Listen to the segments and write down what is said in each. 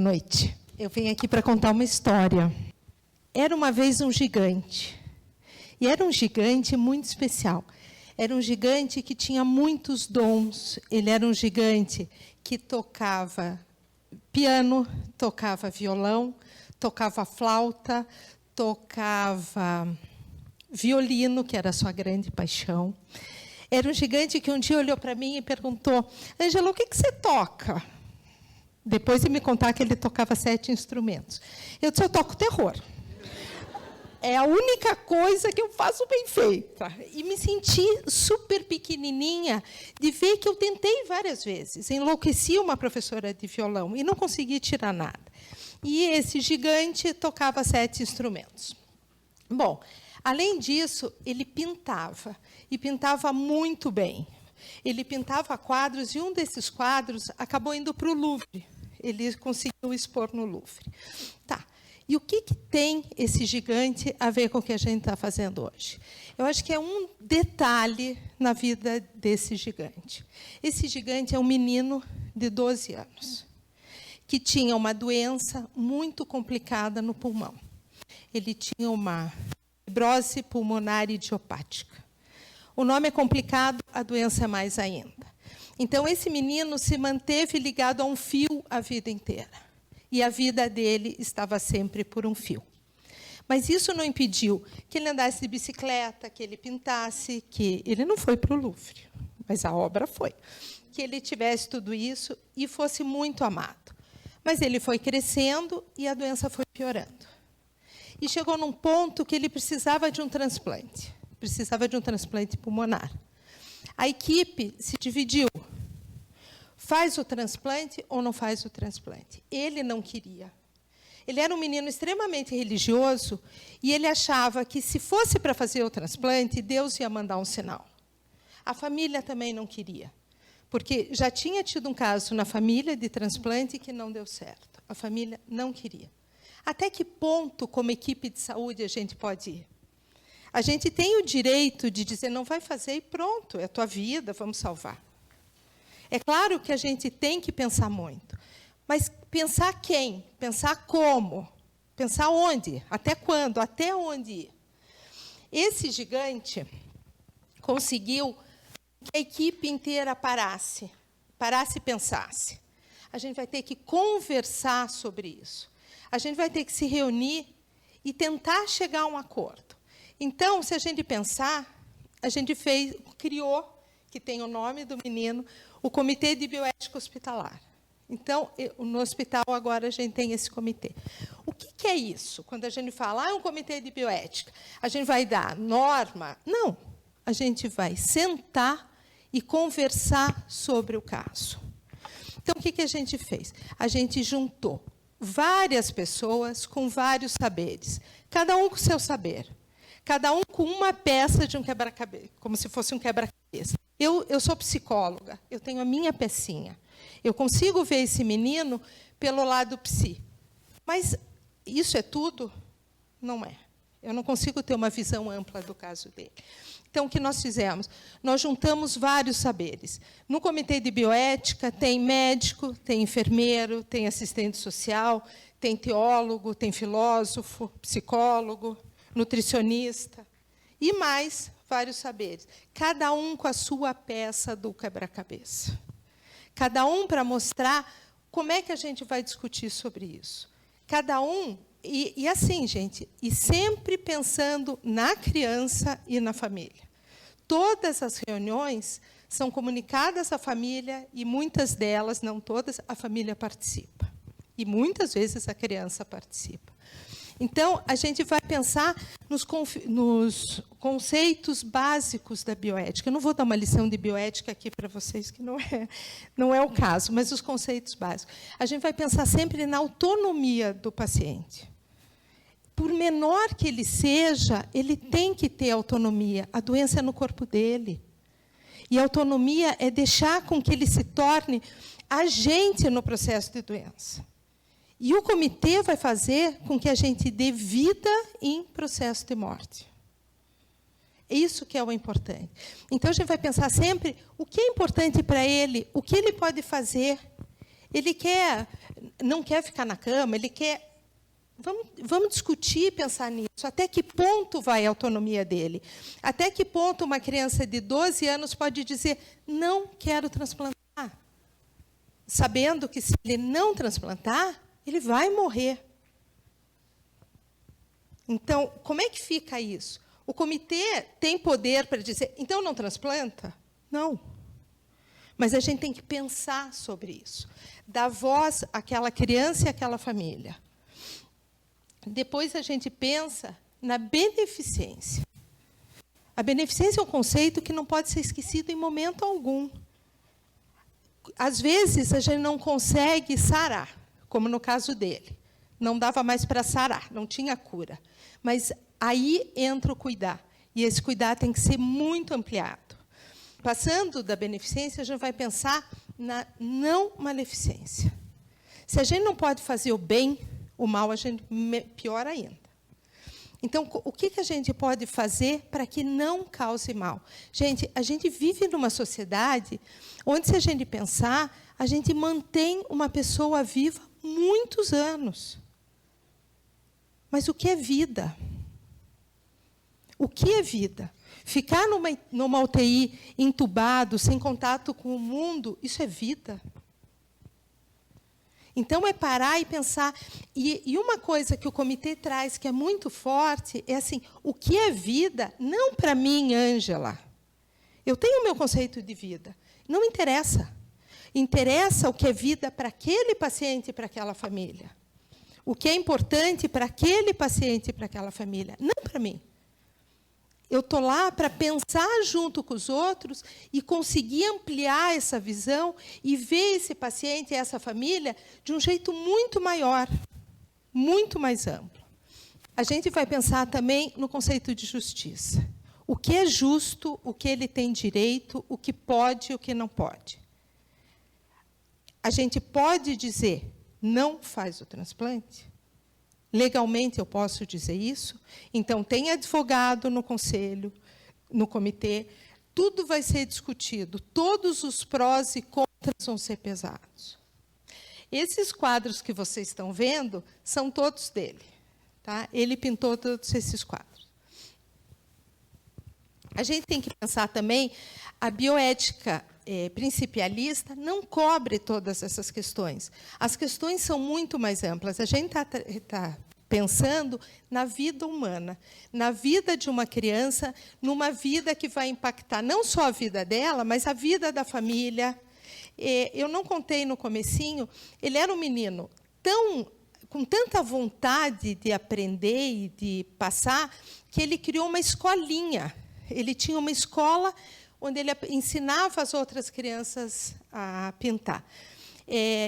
noite. Eu venho aqui para contar uma história. Era uma vez um gigante. E era um gigante muito especial. Era um gigante que tinha muitos dons. Ele era um gigante que tocava piano, tocava violão, tocava flauta, tocava violino, que era a sua grande paixão. Era um gigante que um dia olhou para mim e perguntou: Ângela, o que você toca? Depois de me contar que ele tocava 7 instrumentos. Eu disse: eu toco terror. É a única coisa que eu faço bem feita. E me senti super pequenininha de ver que eu tentei várias vezes. Enlouqueci uma professora de violão e não consegui tirar nada. E esse gigante tocava 7 instrumentos. Bom, além disso, ele pintava. E pintava muito bem. Ele pintava quadros, e um desses quadros acabou indo para o Louvre. Ele conseguiu expor no Louvre. Tá. E o que tem esse gigante a ver com o que a gente está fazendo hoje? Eu acho que é um detalhe na vida desse gigante. Esse gigante é um menino de 12 anos, que tinha uma doença muito complicada no pulmão. Ele tinha uma fibrose pulmonar idiopática. O nome é complicado, a doença é mais ainda. Então, esse menino se manteve ligado a um fio a vida inteira. E a vida dele estava sempre por um fio. Mas isso não impediu que ele andasse de bicicleta, que ele pintasse, que ele não foi para o Louvre, mas a obra foi. Que ele tivesse tudo isso e fosse muito amado. Mas ele foi crescendo e a doença foi piorando. E chegou num ponto que ele precisava de um transplante. Precisava de um transplante pulmonar. A equipe se dividiu. Faz o transplante ou não faz o transplante? Ele não queria. Ele era um menino extremamente religioso e ele achava que, se fosse para fazer o transplante, Deus ia mandar um sinal. A família também não queria, porque já tinha tido um caso na família de transplante que não deu certo. A família não queria. Até que ponto, como equipe de saúde, a gente pode ir? A gente tem o direito de dizer: não vai fazer e pronto, é a tua vida, vamos salvar. É claro que a gente tem que pensar muito, mas pensar quem? Pensar como? Pensar onde? Até quando? Até onde ir? Esse gigante conseguiu que a equipe inteira parasse e pensasse. A gente vai ter que conversar sobre isso. A gente vai ter que se reunir e tentar chegar a um acordo. Então, se a gente pensar, a gente criou, que tem o nome do menino, o Comitê de Bioética Hospitalar. Então, no hospital, agora, a gente tem esse comitê. O que é isso? Quando a gente fala, é um comitê de bioética, a gente vai dar norma? Não. A gente vai sentar e conversar sobre o caso. Então, o que a gente fez? A gente juntou várias pessoas com vários saberes, cada um com o seu saber. Cada um com uma peça de um quebra-cabeça, como se fosse um quebra-cabeça. Eu sou psicóloga, eu tenho a minha pecinha. Eu consigo ver esse menino pelo lado psi. Mas isso é tudo? Não é. Eu não consigo ter uma visão ampla do caso dele. Então, o que nós fizemos? Nós juntamos vários saberes. No Comitê de Bioética tem médico, tem enfermeiro, tem assistente social, tem teólogo, tem filósofo, psicólogo, nutricionista, e mais vários saberes. Cada um com a sua peça do quebra-cabeça. Cada um para mostrar como é que a gente vai discutir sobre isso. Cada um, e assim, gente, e sempre pensando na criança e na família. Todas as reuniões são comunicadas à família, e muitas delas, não todas, a família participa. E muitas vezes a criança participa. Então, a gente vai pensar nos conceitos básicos da bioética. Eu não vou dar uma lição de bioética aqui para vocês, que não é o caso, mas os conceitos básicos. A gente vai pensar sempre na autonomia do paciente. Por menor que ele seja, ele tem que ter autonomia. A doença é no corpo dele. E a autonomia é deixar com que ele se torne agente no processo de doença. E o comitê vai fazer com que a gente dê vida em processo de morte. Isso que é o importante. Então, a gente vai pensar sempre o que é importante para ele, o que ele pode fazer. Ele não quer ficar na cama, ele quer... Vamos discutir, pensar nisso. Até que ponto vai a autonomia dele? Até que ponto uma criança de 12 anos pode dizer, não quero transplantar? Sabendo que, se ele não transplantar, ele vai morrer. Então, como é que fica isso? O comitê tem poder para dizer, então não transplanta? Não. Mas a gente tem que pensar sobre isso. Dar voz àquela criança e àquela família. Depois a gente pensa na beneficência. A beneficência é um conceito que não pode ser esquecido em momento algum. Às vezes, a gente não consegue sarar, como no caso dele. Não dava mais para sarar, não tinha cura. Mas aí entra o cuidar. E esse cuidar tem que ser muito ampliado. Passando da beneficência, a gente vai pensar na não maleficência. Se a gente não pode fazer o bem, o mal, a gente pior ainda. Então, o que a gente pode fazer para que não cause mal? Gente, a gente vive numa sociedade onde, se a gente pensar, a gente mantém uma pessoa viva muitos anos. Mas o que é vida? O que é vida? Ficar numa UTI, entubado, sem contato com o mundo, isso é vida? Então, é parar e pensar. E uma coisa que o comitê traz, que é muito forte, é assim, o que é vida, não para mim, Ângela. Eu tenho o meu conceito de vida. Não interessa. Interessa o que é vida para aquele paciente e para aquela família. O que é importante para aquele paciente e para aquela família, não para mim. Eu estou lá para pensar junto com os outros e conseguir ampliar essa visão e ver esse paciente e essa família de um jeito muito maior, muito mais amplo. A gente vai pensar também no conceito de justiça. O que é justo, o que ele tem direito, o que pode e o que não pode. A gente pode dizer, não faz o transplante? Legalmente eu posso dizer isso? Então, tem advogado no conselho, no comitê, tudo vai ser discutido, todos os prós e contras vão ser pesados. Esses quadros que vocês estão vendo são todos dele. Tá? Ele pintou todos esses quadros. A gente tem que pensar também, a bioética principialista não cobre todas essas questões. As questões são muito mais amplas. A gente está pensando na vida humana, na vida de uma criança, numa vida que vai impactar não só a vida dela, mas a vida da família. Eu não contei no comecinho, ele era um menino com tanta vontade de aprender e de passar, que ele criou uma escolinha. Ele tinha uma escola onde ele ensinava as outras crianças a pintar.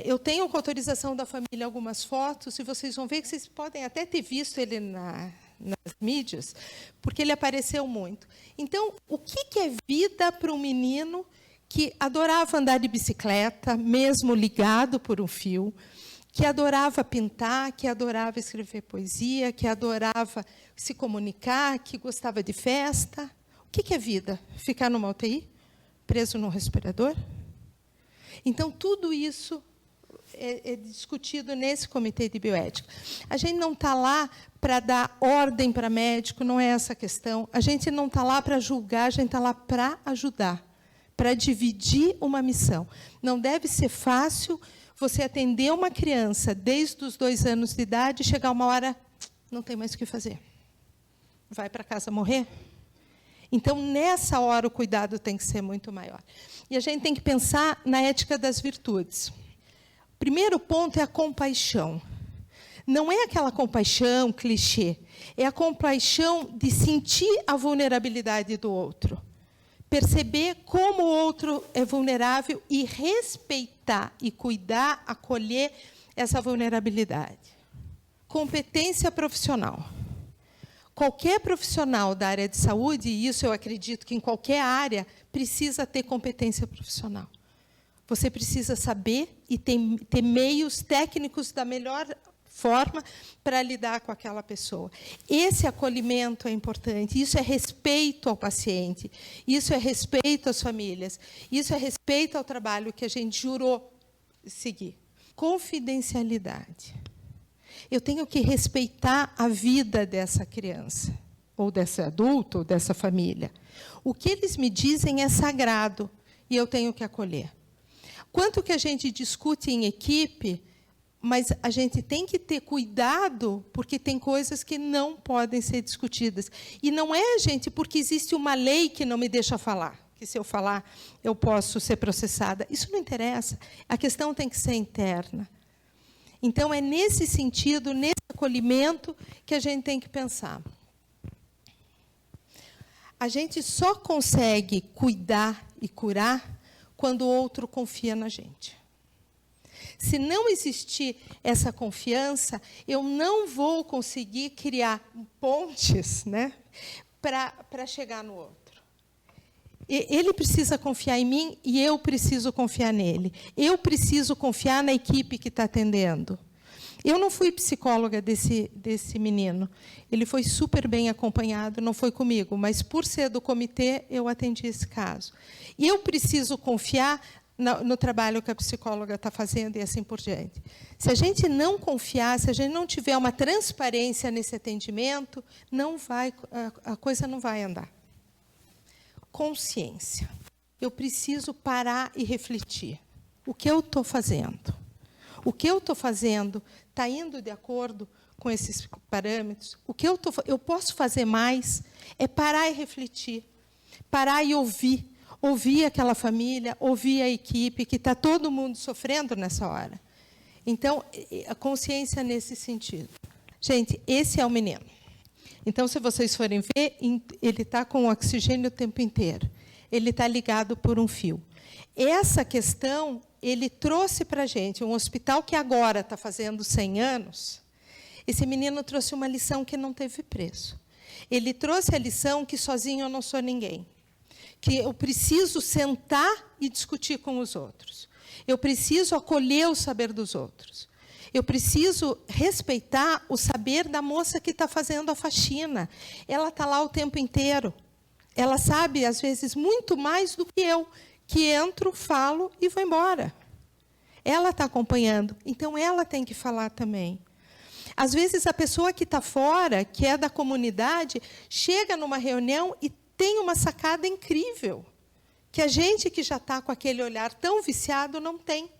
Eu tenho com autorização da família algumas fotos, e vocês vão ver que vocês podem até ter visto ele nas mídias, porque ele apareceu muito. Então, o que é vida para um menino que adorava andar de bicicleta, mesmo ligado por um fio, que adorava pintar, que adorava escrever poesia, que adorava se comunicar, que gostava de festa? O que é vida? Ficar numa UTI? Preso num respirador? Então, tudo isso é discutido nesse comitê de bioética. A gente não está lá para dar ordem para médico, não é essa a questão. A gente não está lá para julgar, a gente está lá para ajudar, para dividir uma missão. Não deve ser fácil você atender uma criança desde os 2 anos de idade e chegar uma hora, não tem mais o que fazer. Vai para casa morrer? Então, nessa hora, o cuidado tem que ser muito maior. E a gente tem que pensar na ética das virtudes. O primeiro ponto é a compaixão. Não é aquela compaixão clichê, é a compaixão de sentir a vulnerabilidade do outro. Perceber como o outro é vulnerável e respeitar e cuidar, acolher essa vulnerabilidade. Competência profissional. Qualquer profissional da área de saúde, e isso eu acredito que em qualquer área, precisa ter competência profissional. Você precisa saber e ter meios técnicos da melhor forma para lidar com aquela pessoa. Esse acolhimento é importante, isso é respeito ao paciente, isso é respeito às famílias, isso é respeito ao trabalho que a gente jurou seguir. confidencialidade. Eu tenho que respeitar a vida dessa criança, ou desse adulto, ou dessa família. O que eles me dizem é sagrado, e eu tenho que acolher. Quanto que a gente discute em equipe, mas a gente tem que ter cuidado, porque tem coisas que não podem ser discutidas. E não é, gente, porque existe uma lei que não me deixa falar, que se eu falar, eu posso ser processada. Isso não interessa. A questão tem que ser interna. Então, é nesse sentido, nesse acolhimento, que a gente tem que pensar. A gente só consegue cuidar e curar quando o outro confia na gente. Se não existir essa confiança, eu não vou conseguir criar pontes, né, para chegar no outro. Ele precisa confiar em mim e eu preciso confiar nele. Eu preciso confiar na equipe que está atendendo. Eu não fui psicóloga desse menino. Ele foi super bem acompanhado, não foi comigo, mas, por ser do comitê, eu atendi esse caso. E eu preciso confiar no trabalho que a psicóloga está fazendo e assim por diante. Se a gente não confiar, se a gente não tiver uma transparência nesse atendimento, a coisa não vai andar. Consciência. Eu preciso parar e refletir. O que eu estou fazendo? O que eu estou fazendo está indo de acordo com esses parâmetros? O que eu posso fazer mais é parar e refletir, parar e ouvir aquela família, ouvir a equipe, que está todo mundo sofrendo nessa hora. Então, a consciência nesse sentido. Gente, esse é o menino. Então, se vocês forem ver, ele está com oxigênio o tempo inteiro. Ele está ligado por um fio. Essa questão, ele trouxe para a gente, um hospital que agora está fazendo 100 anos, esse menino trouxe uma lição que não teve preço. Ele trouxe a lição que sozinho eu não sou ninguém. Que eu preciso sentar e discutir com os outros. Eu preciso acolher o saber dos outros. Eu preciso respeitar o saber da moça que está fazendo a faxina. Ela está lá o tempo inteiro. Ela sabe, às vezes, muito mais do que eu, que entro, falo e vou embora. Ela está acompanhando, então ela tem que falar também. Às vezes, a pessoa que está fora, que é da comunidade, chega numa reunião e tem uma sacada incrível, que a gente que já está com aquele olhar tão viciado não tem.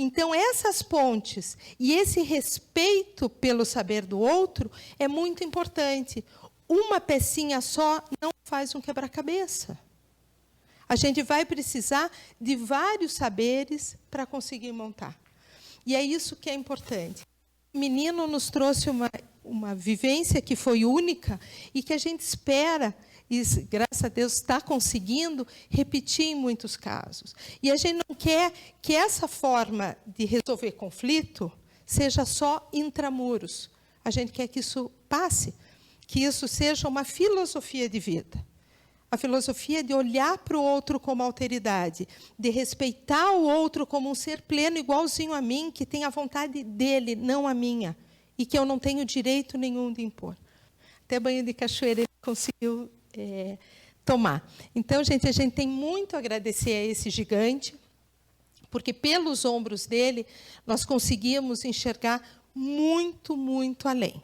Então, essas pontes e esse respeito pelo saber do outro é muito importante. Uma pecinha só não faz um quebra-cabeça. A gente vai precisar de vários saberes para conseguir montar. E é isso que é importante. O menino nos trouxe uma vivência que foi única e que a gente espera, e, graças a Deus, está conseguindo repetir em muitos casos. E a gente não quer que essa forma de resolver conflito seja só intramuros. A gente quer que isso passe, que isso seja uma filosofia de vida. A filosofia de olhar para o outro como alteridade, de respeitar o outro como um ser pleno, igualzinho a mim, que tem a vontade dele, não a minha, e que eu não tenho direito nenhum de impor. Até banho de cachoeira ele conseguiu tomar. Então, gente, a gente tem muito a agradecer a esse gigante, porque pelos ombros dele nós conseguimos enxergar muito, muito além.